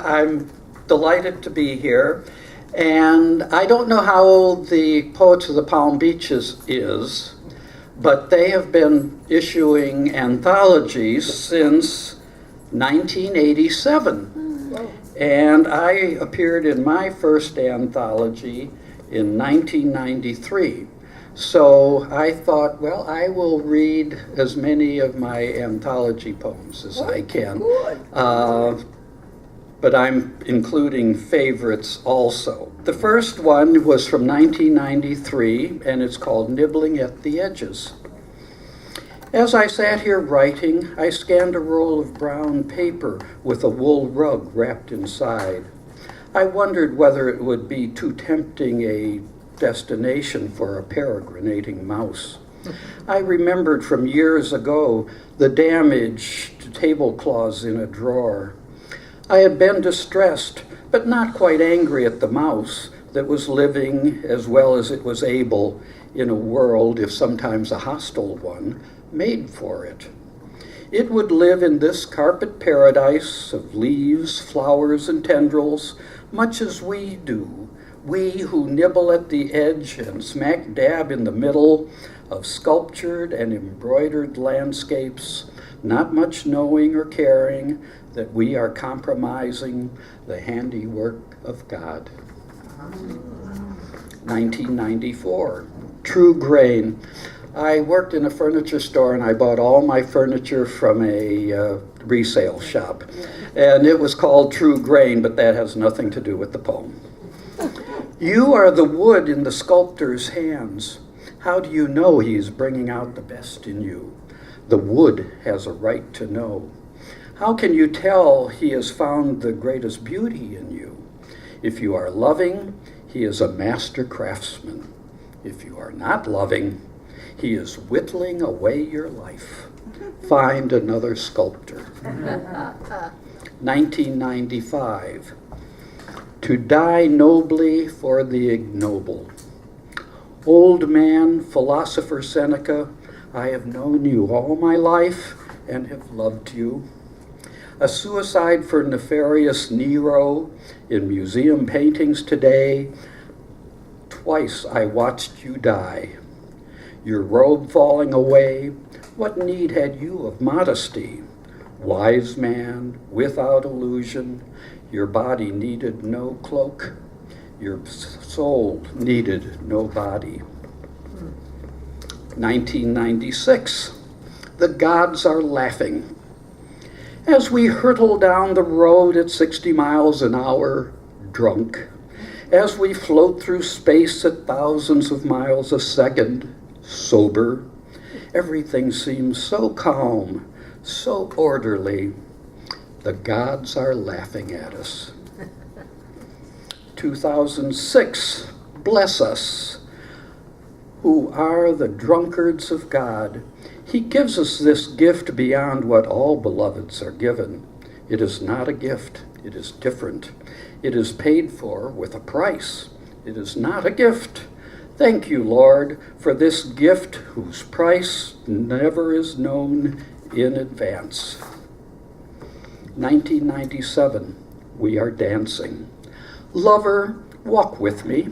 I'm delighted to be here, and I don't know how old the Poets of the Palm Beaches is, but they have been issuing anthologies since 1987. And I appeared in my first anthology in 1993. So I thought, well, I will read as many of my anthology poems as I can. But I'm including favorites also. The first one was from 1993, and it's called Nibbling at the Edges. As I sat here writing, I scanned a roll of brown paper with a wool rug wrapped inside. I wondered whether it would be too tempting a destination for a peregrinating mouse. I remembered from years ago the damaged tablecloths in a drawer. I had been distressed, but not quite angry at the mouse that was living as well as it was able in a world, if sometimes a hostile one, made for it. It would live in this carpet paradise of leaves, flowers, and tendrils, much as we do, we who nibble at the edge and smack dab in the middle of sculptured and embroidered landscapes, not much knowing or caring that we are compromising the handiwork of God. 1994, True Grain. I worked in a furniture store and I bought all my furniture from a resale shop. And it was called True Grain, but that has nothing to do with the poem. You are the wood in the sculptor's hands. How do you know he is bringing out the best in you? The wood has a right to know. How can you tell he has found the greatest beauty in you? If you are loving, he is a master craftsman. If you are not loving, he is whittling away your life. Find another sculptor. 1995. To die nobly for the ignoble. Old man, philosopher Seneca, I have known you all my life and have loved you. A suicide for nefarious Nero in museum paintings today. Twice I watched you die. Your robe falling away, what need had you of modesty? Wise man, without illusion, your body needed no cloak, your soul needed no body. 1996, the gods are laughing. As we hurtle down the road at 60 miles an hour, drunk, as we float through space at thousands of miles a second, sober, everything seems so calm, so orderly. The gods are laughing at us. 2006, bless us, who are the drunkards of God. He gives us this gift beyond what all beloveds are given. It is not a gift, it is different. It is paid for with a price. It is not a gift. Thank you, Lord, for this gift whose price never is known in advance. 1997, we are dancing. Lover, walk with me.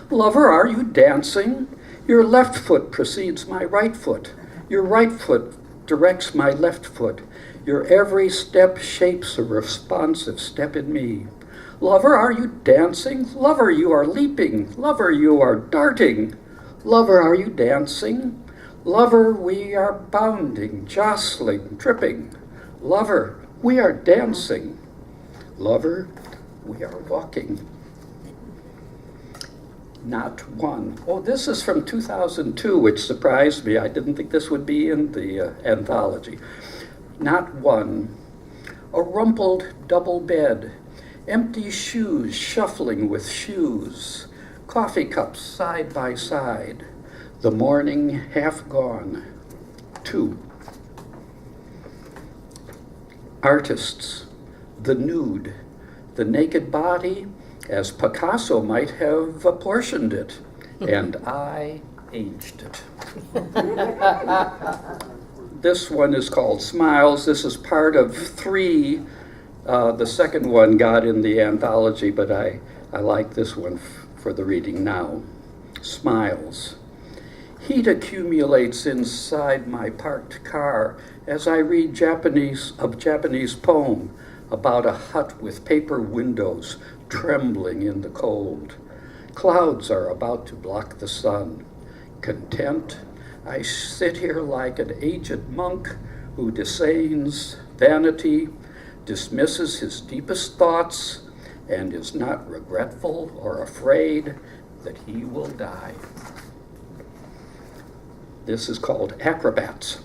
Lover, are you dancing? Your left foot precedes my right foot. Your right foot directs my left foot. Your every step shapes a responsive step in me. Lover, are you dancing? Lover, you are leaping. Lover, you are darting. Lover, are you dancing? Lover, we are bounding, jostling, tripping. Lover, we are dancing. Lover, we are walking. Not one. Oh, this is from 2002, which surprised me. I didn't think this would be in the anthology. Not one. A rumpled double bed. Empty shoes shuffling with shoes. Coffee cups side by side. The morning half gone. 2. artists, the nude, the naked body, as Picasso might have apportioned it, and I aged it. This one is called Smiles. This is part of 3. The second one got in the anthology, but I like this one for the reading now. Smiles. Heat accumulates inside my parked car as I read a Japanese poem about a hut with paper windows trembling in the cold. Clouds are about to block the sun. Content, I sit here like an aged monk who disdains vanity, dismisses his deepest thoughts, and is not regretful or afraid that he will die. This is called Acrobats.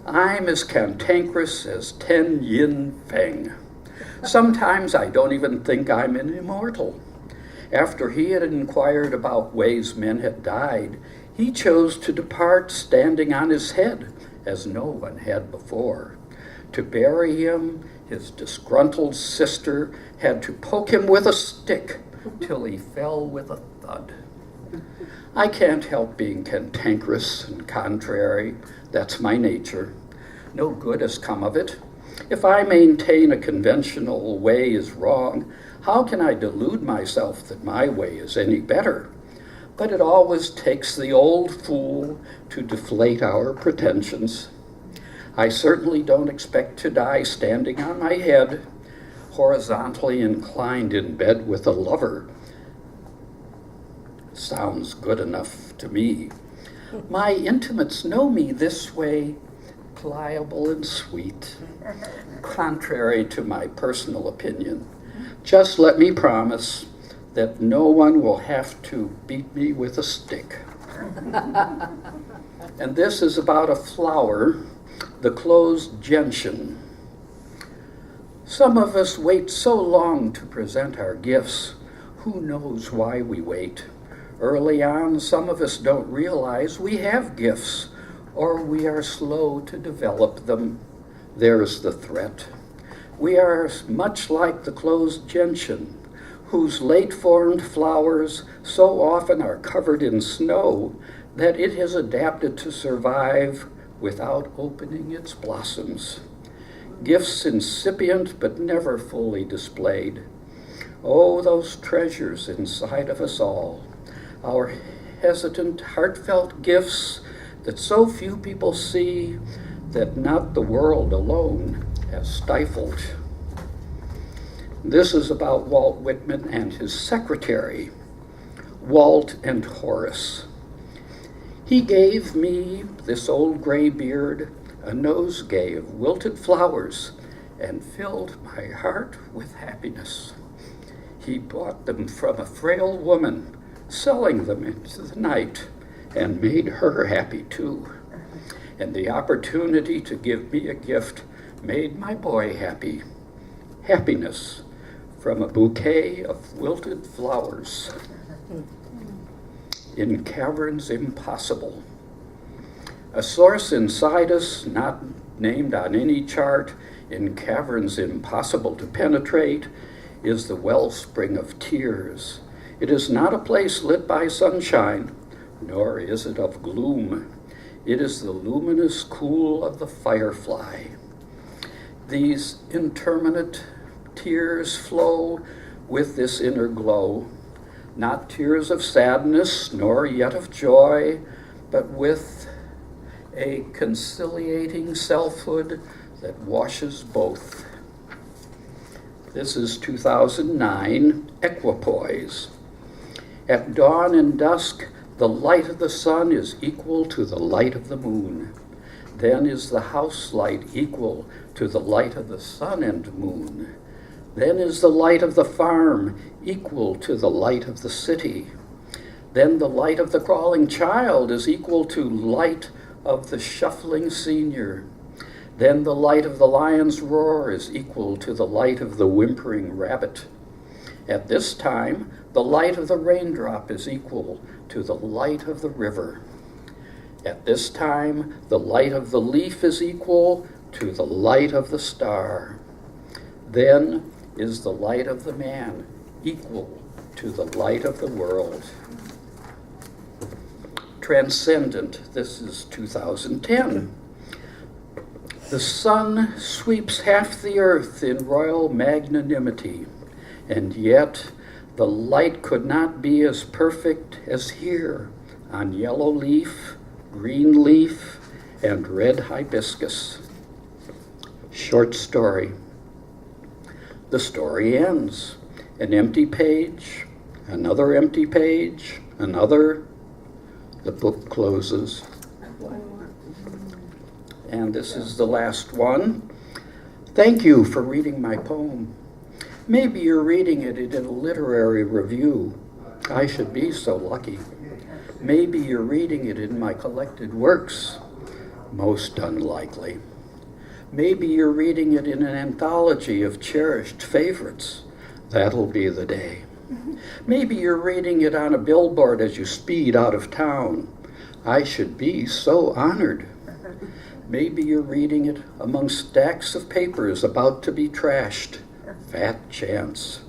I'm as cantankerous as 10 Yin Feng. Sometimes I don't even think I'm an immortal. After he had inquired about ways men had died, he chose to depart standing on his head, as no one had before. To bury him, his disgruntled sister had to poke him with a stick till he fell with a thud. I can't help being cantankerous and contrary. That's my nature. No good has come of it. If I maintain a conventional way is wrong, how can I delude myself that my way is any better? But it always takes the old fool to deflate our pretensions. I certainly don't expect to die standing on my head, horizontally inclined in bed with a lover. Sounds good enough to me. My intimates know me this way, pliable and sweet, contrary to my personal opinion. Just let me promise that no one will have to beat me with a stick. And this is about a flower, the closed gentian. Some of us wait so long to present our gifts. Who knows why we wait? Early on, some of us don't realize we have gifts, or we are slow to develop them. There's the threat. We are much like the closed gentian, whose late-formed flowers so often are covered in snow that it has adapted to survive without opening its blossoms. Gifts incipient but never fully displayed. Oh, those treasures inside of us all. Our hesitant, heartfelt gifts that so few people see that not the world alone has stifled. This is about Walt Whitman and his secretary, Walt and Horace. He gave me, this old gray beard, a nosegay of wilted flowers and filled my heart with happiness. He bought them from a frail woman, selling them into the night, and made her happy too. And the opportunity to give me a gift made my boy happy. Happiness from a bouquet of wilted flowers in caverns impossible. A source inside us, not named on any chart, in caverns impossible to penetrate, is the wellspring of tears. It is not a place lit by sunshine, nor is it of gloom. It is the luminous cool of the firefly. These intermittent tears flow with this inner glow, not tears of sadness, nor yet of joy, but with a conciliating selfhood that washes both. This is 2009, Equipoise. At dawn and dusk, the light of the sun is equal to the light of the moon. Then is the house light equal to the light of the sun and moon. Then is the light of the farm equal to the light of the city. Then the light of the crawling child is equal to light of the shuffling senior. Then the light of the lion's roar is equal to the light of the whimpering rabbit. At this time, the light of the raindrop is equal to the light of the river. At this time, the light of the leaf is equal to the light of the star. Then is the light of the man equal to the light of the world. Transcendent, this is 2010. The sun sweeps half the earth in royal magnanimity, and yet the light could not be as perfect as here on yellow leaf, green leaf, and red hibiscus. Short story. The story ends. An empty page, another empty page, another. The book closes. And this is the last one. Thank you for reading my poem. Maybe you're reading it in a literary review. I should be so lucky. Maybe you're reading it in my collected works. Most unlikely. Maybe you're reading it in an anthology of cherished favorites. That'll be the day. Maybe you're reading it on a billboard as you speed out of town. I should be so honored. Maybe you're reading it among stacks of papers about to be trashed. Fat chance.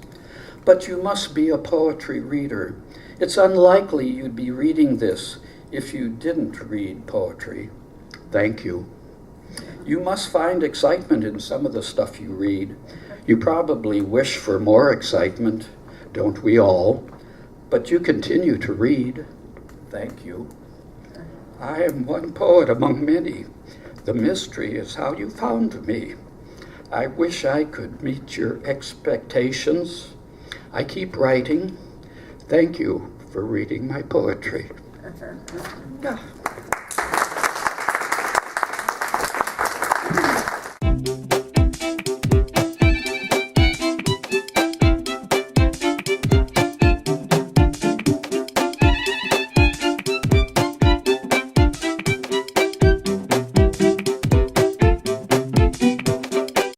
But you must be a poetry reader. It's unlikely you'd be reading this if you didn't read poetry. Thank you. You must find excitement in some of the stuff you read. You probably wish for more excitement, don't we all? But you continue to read. Thank you. I am one poet among many. The mystery is how you found me. I wish I could meet your expectations. I keep writing. Thank you for reading my poetry. Yeah.